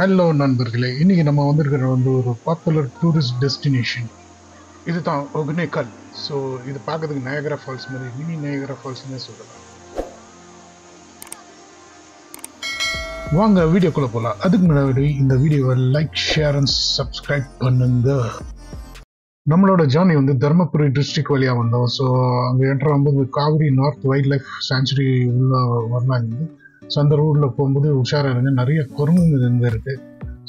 Hello நண்பர்களே, இன்னைக்கு நம்ம வந்திருக்கிற ஒரு பாப்புலர் டூரிஸ்ட் டெஸ்டினேஷன். இதுதான் ஒகேனக்கல். ஸோ இது பார்க்கறதுக்கு நயகரா ஃபால்ஸ் மாதிரி, மினி நயகரா ஃபால்ஸ்னே சொல்லலாம். வாங்க வீடியோக்குள்ள போகலாம். அதுக்கு முன்னாடி இந்த வீடியோவை லைக், ஷேர் அண்ட் சப்ஸ்கிரைப் பண்ணுங்க. நம்மளோட ஜேர்னி தருமபுரி டிஸ்ட்ரிக்ட் வழியாக வந்தோம். ஸோ அங்கே என்ட்ரு ஆகும்போது Kaveri north wild life sanctuary உள்ள வரலாங்க. ஸோ அந்த ரூட்டில் போகும்போது உஷாராக இருங்க, நிறைய குரங்குங்க இங்கே இருக்குது.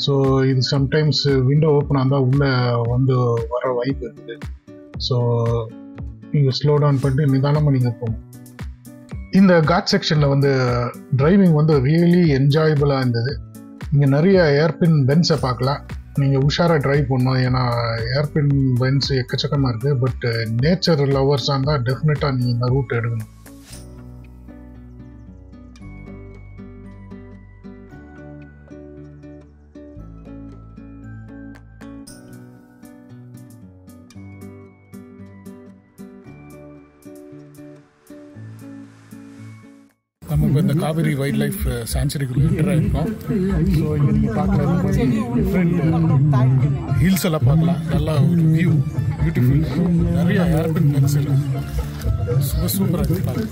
ஸோ இது சம்டைம்ஸ் விண்டோ ஓப்பன் இருந்தால் உள்ளே வர வாய்ப்பு இருக்குது. ஸோ நீங்கள் ஸ்லோ டவுன் பண்ணிட்டு நிதானமாக நீங்கள் போகணும். இந்த காட் செக்ஷனில் டிரைவிங் ரியலி என்ஜாயபுளாக இருந்தது. இங்கே நிறைய ஏர்பின் பென்ஸை பார்க்கலாம். நீங்கள் உஷாராக ட்ரைவ் பண்ணணும், ஏன்னா ஏர்பின் பென்ஸ் எக்கச்சக்கமாக இருக்குது. பட் நேச்சர் லவர்ஸாக இருந்தால் டெஃபினட்டாக நீங்கள் இந்த ரூட் எடுக்கணும். நம்ம இப்போ இந்த காவிரி வைல்ட் லைஃப் சாங்சுரிக்குள்ள என்டர் ஆகிருக்கோம். ஸோ இங்கே நீங்கள் பார்க்கலாம், டிஃப்ரெண்ட் ஹில்ஸ் எல்லாம் பார்க்கலாம். நல்லா ஒரு வியூ, பியூட்டிஃபுல். நிறைய ஏர்பின் பென்ஸ் இருக்குது, சூப்பராக இருக்குது.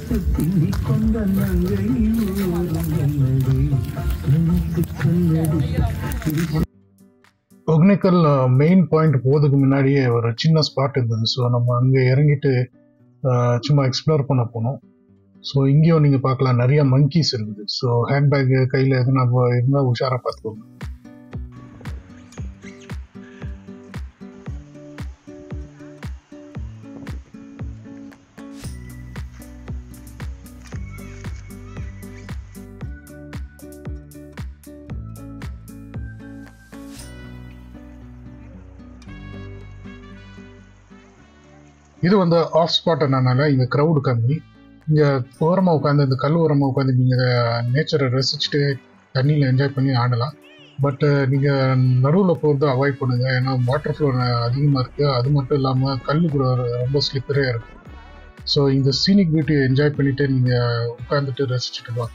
ஒகேனக்கல் மெயின் பாயிண்ட் போகிறதுக்கு முன்னாடியே ஒரு சின்ன ஸ்பாட் இருந்தது. ஸோ நம்ம அங்கே இறங்கிட்டு சும்மா எக்ஸ்ப்ளோர் பண்ண போனோம். ஸோ இங்கேயும் நீங்கள் பார்க்கலாம், நிறைய மங்கீஸ் இருக்குது. ஸோ ஹேண்ட்பேக்கு கையில் எதுனா இருந்தால் உஷாராக பார்த்துக்கோங்க. இது ஆஃப் ஸ்பாட் என்னன்னால இங்கே க்ரௌடு கம்மி. இங்கே ஓரமாக உட்காந்து, இந்த கல் ஓரமாக உட்காந்து நீங்கள் நேச்சரை ரசிச்சுட்டு தண்ணியில் என்ஜாய் பண்ணி ஆடலாம். பட் நீங்கள் நடுவில் போகிறது அவாய்ட் பண்ணுங்கள், ஏன்னா வாட்டர் ஃப்ளோ அதிகமாக இருக்குது. அது மட்டும் இல்லாமல் கல் கூட ரொம்ப ஸ்லிப்பரே இருக்குது. ஸோ இந்த சீனிக் பியூட்டியை என்ஜாய் பண்ணிவிட்டு நீங்கள் உட்காந்துட்டு ரசிச்சுட்டு வாங்க.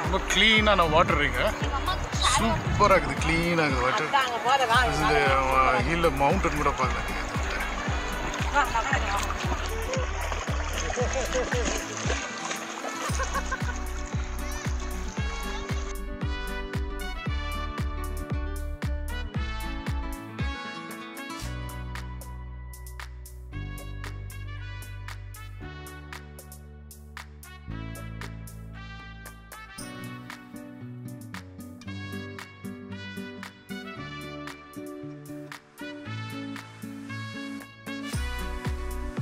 ரொம்ப க்ளீனான வாட்டர் இங்கே, சூப்பராக இருக்குது, க்ளீனாக வாட்டர். இந்த ஹில்ல மவுண்டன் கூட பார்க்கலாம்.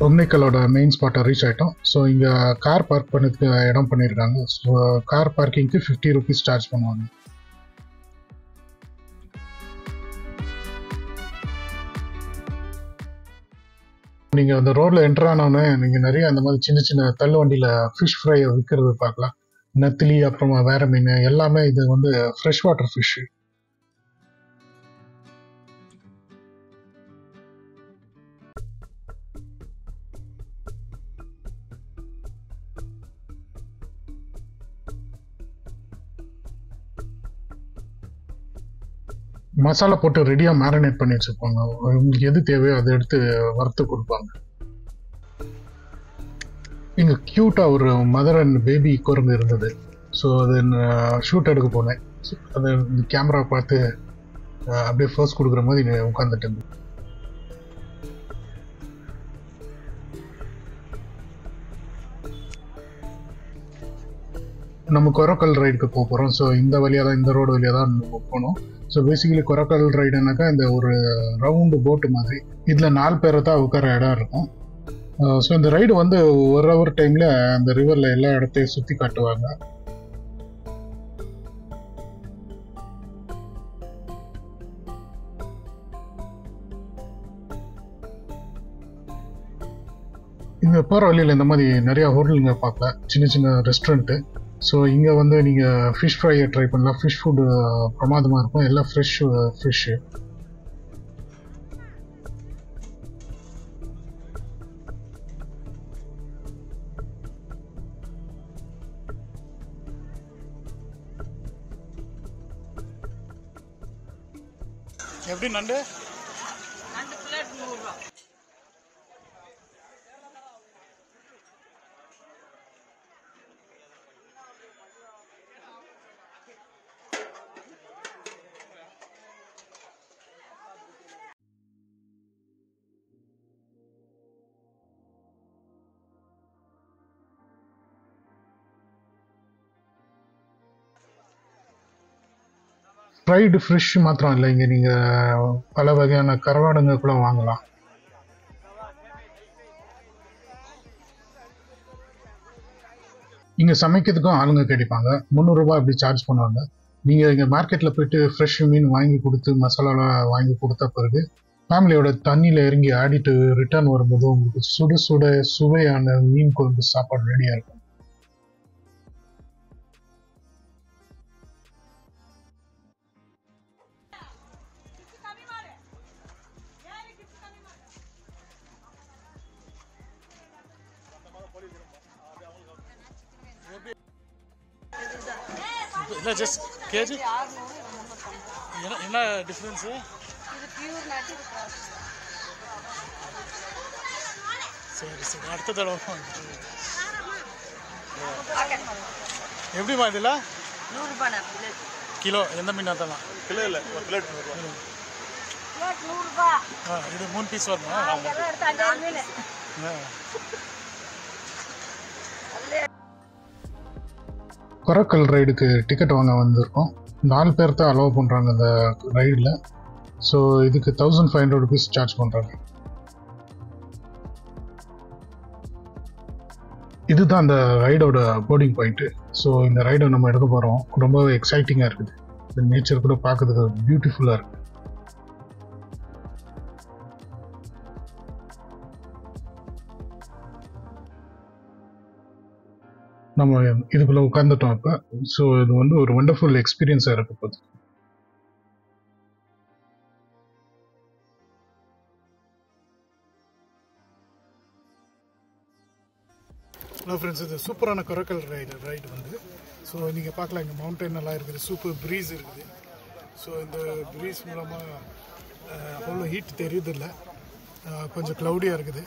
ஒகேனக்கலோட மெயின் ஸ்பாட்டை ரீச் ஆகிட்டோம். ஸோ இங்கே கார் பார்க் பண்ணதுக்கு இடம் பண்ணியிருக்காங்க. ஸோ கார் பார்க்கிங்க்கு 50 rupees சார்ஜ் பண்ணுவாங்க. நீங்கள் அந்த ரோட்டில் என்டர் ஆனோடனே நீங்கள் நிறைய அந்த மாதிரி சின்ன சின்ன தள்ளு வண்டியில் ஃபிஷ் ஃப்ரை விற்கிறது பார்க்கலாம். நெத்திலி, அப்புறமா வேற மீன் எல்லாமே. இது ஃப்ரெஷ் வாட்டர் ஃபிஷ்ஷு. மசாலா போட்டு ரெடியாக மேரினேட் பண்ணி வச்சுருப்பாங்க. உங்களுக்கு எது தேவையோ அதை எடுத்து வறுத்து கொடுப்பாங்க. இங்கே க்யூட்டாக ஒரு மதர் அண்ட் பேபி குரங்கு இருந்தது. ஸோ அது ஷூட் எடுக்க போனேன். அது கேமரா பார்த்து அப்படியே ஃபர்ஸ்ட் கொடுக்குற மாதிரி உட்காந்துட்டு இருந்தது. நம்ம கொரக்கல் ரைடுக்கு போக போகிறோம். ஸோ இந்த வழியாக தான், இந்த ரோடு வழியாக தான் நம்ம போகணும். ஸோ பேசிக்கலி கொரக்கல் ரைடுனாக்கா இந்த ஒரு ரவுண்டு போட்டு மாதிரி, இதில் 4 பேரை தான் உட்கார இடம் இருக்கும். ஸோ இந்த ரைடு ஒரு ஹவர் டைமில் அந்த ரிவரில் எல்லா இடத்தையும் சுற்றி காட்டுவாங்க. இங்கே போகிற வழியில் இந்த மாதிரி நிறையா ஹோட்டலுங்க பார்க்கலாம், சின்ன சின்ன ரெஸ்டாரண்ட்டு. ஸோ இங்கே நீங்கள் ஃபிஷ் ஃப்ரையை ட்ரை பண்ணலாம். ஃபிஷ் ஃபுட்டு பிரமாதமாக இருக்கும், எல்லாம் ஃப்ரெஷ்ஷு. எப்படி நண்டு பிளேட் 100 ரூபா. ஃப்ரைடு ஃபிஷ் மாத்திரம் இல்லை, இங்கே நீங்கள் பல வகையான கருவாடுங்க கூட வாங்கலாம். இங்கே சமைக்கிறதுக்கும் ஆளுங்க கிடைப்பாங்க. 300 ரூபாய் அப்படி சார்ஜ் பண்ணுவாங்க. நீங்கள் இங்கே மார்க்கெட்டில் போயிட்டு ஃப்ரெஷ் மீன் வாங்கி கொடுத்து மசாலாலாம் வாங்கி கொடுத்த பிறகு ஃபேமிலியோட தண்ணியில் இறங்கி ஆடிட்டு ரிட்டர்ன் வரும்போது உங்களுக்கு சுட சுட சுவையான மீன் குழம்பு சாப்பாடு ரெடியாக இருக்கும். இல்லை ஜஸ்ட் கேஜி என்ன டிஃப்ரென்ஸு? இது பியூர் நாட்டு, இது கிராஸ். சரி சரி, அடுத்த தடவை எப்படிமா இதில் 100 ரூபாய் பிளேட். கிலோ எந்த மீன் அதெல்லாம்? கிலோ இல்லை, ஒரு பிளேட் 100 ரூபா. பிளேட் 100 ரூபாய். இது 3 பீஸ் வருமா? இதெல்லாம் எடுத்து 5 மீன். கொரக்கல் ரைடுக்கு டிக்கெட் வாங்க வந்திருக்கோம். 4 பேர் தான் அலோவ் பண்ணுறாங்க அந்த ரைடில். ஸோ இதுக்கு 1500 ருபீஸ் சார்ஜ் பண்ணுறாங்க. இதுதான் அந்த ரைடோட போர்டிங் பாயிண்ட்டு. ஸோ இந்த ரைடை நம்ம எடுக்க போகிறோம். ரொம்பவே எக்ஸைட்டிங்காக இருக்குது. இந்த நேச்சர் கூட பார்க்கறதுக்கு பியூட்டிஃபுல்லாக இருக்குது. நம்ம இதுக்குள்ள உட்காந்துட்டோம் இப்போ. ஸோ இது வந்து ஒரு வண்டர்ஃபுல் எக்ஸ்பீரியன்ஸாக இருக்க போகுது. ஹலோ ஃப்ரெண்ட்ஸ், இது சூப்பரான கொரக்கல் ரைடு வந்து. ஸோ நீங்கள் பார்க்கலாம், இங்கே மவுண்டன் எல்லாம் இருக்குது, சூப்பர் ப்ரீஸ் இருக்குது. ஸோ இந்த ப்ரீஸ் மூலமாக அவ்வளோ ஹீட் தெரியுதில்லை, கொஞ்சம் க்ளவுடியாக இருக்குது.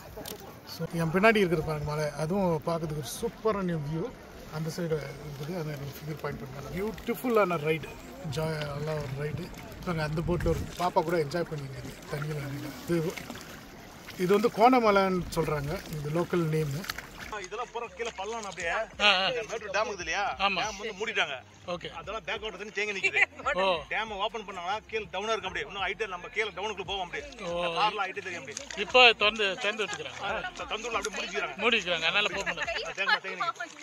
ஸோ என் பின்னாடி இருக்கிறது பாருங்க மலை, அதுவும் பார்க்கறதுக்கு ஒரு சூப்பரான வியூ. அந்த சைடு இருக்குது, அதை எனக்கு ஃபிகர் பாயிண்ட் பண்ணுறாங்க. பியூட்டிஃபுல்லான ரைடு, நல்லா ஒரு ரைடு. நாங்கள் அந்த போட்டில் ஒரு பாப்பா கூட என்ஜாய் பண்ணியிருக்குது தண்ணியில். இது வந்து கோணமலைன்னு சொல்கிறாங்க, இது லோக்கல் நேமு. இதெல்லாம் பூரா கீழே பள்ளம் அப்படியே மேட்டூர் டேம் இருக்குது இல்லையா, டேம் வந்து மூடிட்டாங்க. ஓகே, அதெல்லாம் பேக் வாட்டர் தண்ணி தேங்கி நிக்குது. டேம் ஓபன் பண்ணாங்கன்னா கீழே டவுனா இருக்கு, அப்படியே இன்னும் ஹைட் நம்ம கீழே டவுனுக்கு போவோம், அப்படியே கார்ல ஹைட் தெரியும். அப்படியே இப்போ திறந்து விட்டுக்கிறாங்க, தந்தூர்ல அப்படியே மூடிக்கிறாங்க, அதனால போக முடியாது.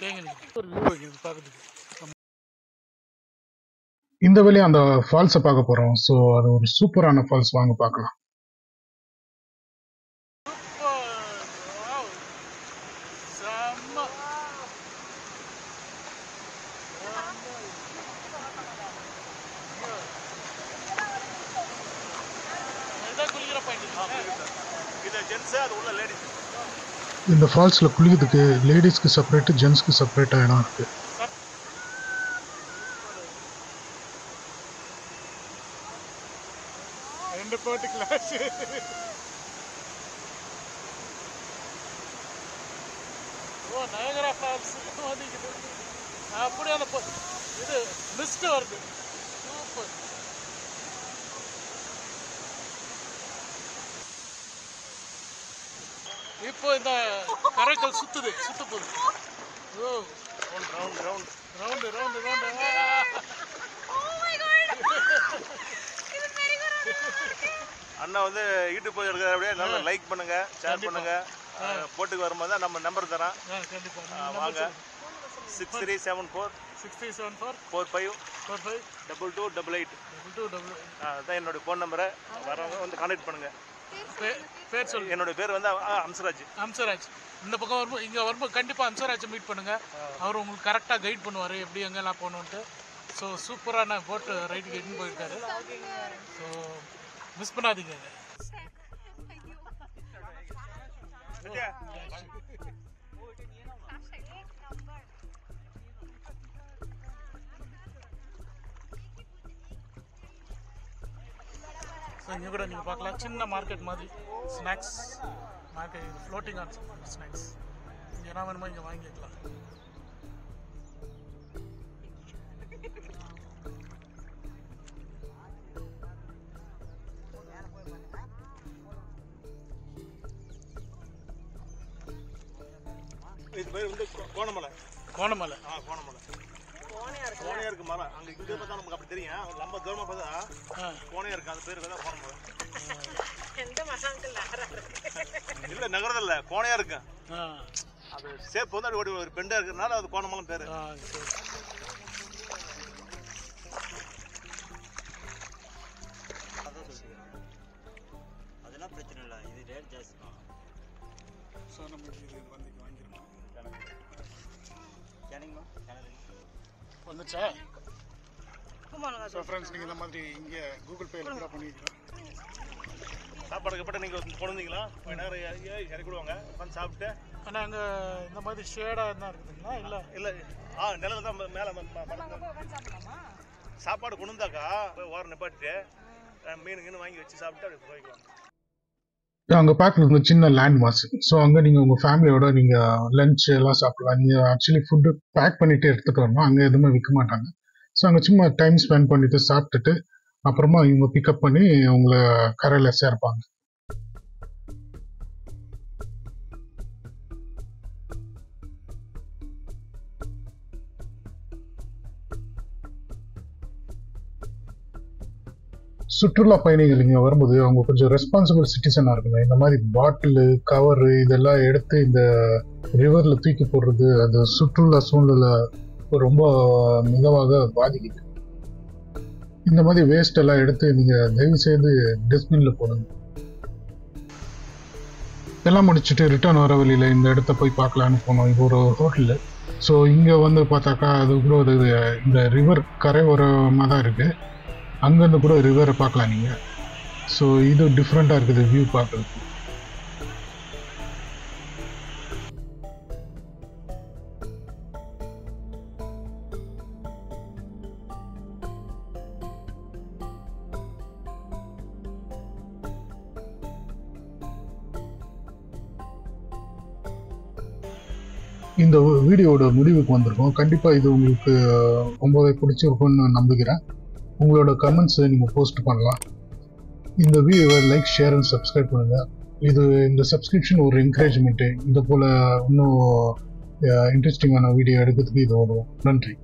தேங்கி ஒரு வியூ வைக்கிறது பார்க்குறதுக்கு. இந்த வழியா அந்த ஃபால்ஸை பார்க்க போகிறோம். ஸோ அது ஒரு சூப்பரான ஃபால்ஸ், வாங்க பார்க்கலாம். இந்த ஃபால்ஸில் குளிக்கிறதுக்கு லேடிஸ்க்கு செப்பரேட்டு, ஜென்ஸ்க்கு செப்பரேட்டாக இடம் இருக்குது. ரெண்டு போட்டு கிளாஸ். ஓ, நயகரா ஃபால்ஸ் வந்துக்குது. அப்படியே அந்த இது மிஸ்ட் வருது. சூப்பர். இப்போ இந்த கரைக்கல் சுத்த போகுது. ஓ, ரவுண்டு. அண்ணா வந்து யூடியூப் போய் எடுக்கிற, அப்படியே நல்லா லைக் பண்ணுங்க, ஷேர் பண்ணுங்க. போட்டுக்கு வரும்போது நம்ம நம்பர் தரேன், வாங்க. 6374 45 2288 அதான் என்னோட ஃபோன் நம்பரை. வரவங்க வந்து கான்டாக்ட் பண்ணுங்க. பேர் சொல்லு. என்னோட பேர் வந்து அம்சராஜ். இந்த பக்கம் வரும்போது, இங்கே வரும்போது கண்டிப்பாக அம்சராஜை மீட் பண்ணுங்க. அவர் உங்களுக்கு கரெக்டாக கைட் பண்ணுவார், எப்படி எங்கெல்லாம் போகணுன்ட்டு. ஸோ சூப்பரான போட்டு ரைட்டுக்கு எட்டுன்னு போயிருக்காரு. ஸோ மிஸ் பண்ணாதீங்க. ஸோ இங்கே கூட நீங்கள் பார்க்கலாம் சின்ன மார்க்கெட் மாதிரி ஸ்நாக்ஸ் மார்க்கெட், இது ஃப்ளோட்டிங் ஆன் ஸ்நாக்ஸ். இங்கே என்ன வேணுமோ இங்கே வாங்கிக்கலாம். இது பேர் வந்து கோணமலை. கோணமலை கோணமலை கோணையா இருக்கு மரம். அங்க இங்க பார்த்தா நமக்கு அப்படி தெரியும். நம்ம தூரமா பார்த்தா கோணையா இருக்கு. அது பேர் தான் கோணமலை. இல்ல நகரத்துல இல்ல, கோணையா இருக்கு. அது சேப் வந்து அப்படி ஒரு பெண்டா இருக்கிறதுனால அது கோணமலை பேரு. அதெல்லாம் பிரச்சனை இல்லை, இது ரேட் ஜாஸ்தி தான். ஸோ நம்ம இது வந்து வாங்கிருக்கோம். கேனிங்கம்மா வந்துச்சா? ஸோ ஃப்ரெண்ட்ஸ், நீங்கள் இந்த மாதிரி இங்கே கூகுள் பேயில் கூட பண்ணிக்கலாம். சாப்பாடு கப்பட்ட நீங்க கொண்டு வந்தீங்களா? நேரம் இறக்கி விடுவாங்க, உட்காந்து சாப்பிட்டு. ஆனால் அங்கே இந்த மாதிரி ஷேடாக தான் இருக்குதுங்களா? இல்லை இல்ல நிழல் தான் மேல சாப்பாடு கொண்டு வந்தாக்கா போய் ஓரம் நிப்பாட்டிட்டு மீன் வாங்கி வச்சு சாப்பிட்டு அப்படி போய்க்குவாங்க. அங்கே பார்க்குறது சின்ன லேண்ட் மார்க்ஸ். ஸோ அங்கே நீங்கள் உங்கள் ஃபேமிலியோட நீங்கள் லஞ்ச் எல்லாம் சாப்பிடலாம். நீங்கள் ஆக்சுவலி ஃபுட்டு பேக் பண்ணிட்டு எடுத்துகிட்டு வரணும். அங்கே எதுவுமே விற்க மாட்டாங்க. ஸோ அங்கே சும்மா டைம் ஸ்பெண்ட் பண்ணிட்டு சாப்பிட்டுட்டு அப்புறமா இவங்க பிக்கப் பண்ணி உங்களை கரையில் சேர்ப்பாங்க. சுற்றுலா பயணிகள் இங்கே வரும்போது அவங்க கொஞ்சம் ரெஸ்பான்சிபிள் சிட்டிசனாக இருக்கணும். இந்த மாதிரி பாட்டிலு கவரு இதெல்லாம் எடுத்து இந்த ரிவரில் தூக்கி போடுறது அந்த சுற்றுலா சூழ்நிலை ரொம்ப மிகவாக பாதிக்குது. இந்த மாதிரி வேஸ்ட் எல்லாம் எடுத்து நீங்கள் தயவு செய்து டஸ்ட்பினில் போடுங்க. எல்லாம் முடிச்சுட்டு ரிட்டர்ன் வர வழியில் இந்த இடத்த போய் பார்க்கலான்னு போனோம். இது ஒரு ஹோட்டலு. ஸோ இங்கே வந்து பார்த்தாக்கா அது கூட ஒரு இந்த ரிவர் கரை ஓரமாக தான் இருக்குது. அங்கேருந்து கூட ரிவரை பார்க்கலாம் நீங்கள். ஸோ இது டிஃப்ரெண்ட்டாக இருக்குது வியூ பார்க்குறதுக்கு. இந்த வீடியோவோட முடிவுக்கு வந்திருக்கோம். கண்டிப்பாக இது உங்களுக்கு ரொம்பவே பிடிச்சிருக்கும்னு நம்புகிறேன். உங்களோட கமெண்ட்ஸை நீங்கள் போஸ்ட் பண்ணலாம். இந்த வீடியோவை லைக், ஷேர் அண்ட் சப்ஸ்கிரைப் பண்ணுங்கள். இந்த சப்ஸ்கிரிப்ஷன் ஒரு என்கரேஜ்மெண்ட்டு. இது போல் இன்னும் இன்ட்ரெஸ்டிங்கான வீடியோ எடுக்கிறதுக்கு இது வரும். நன்றி.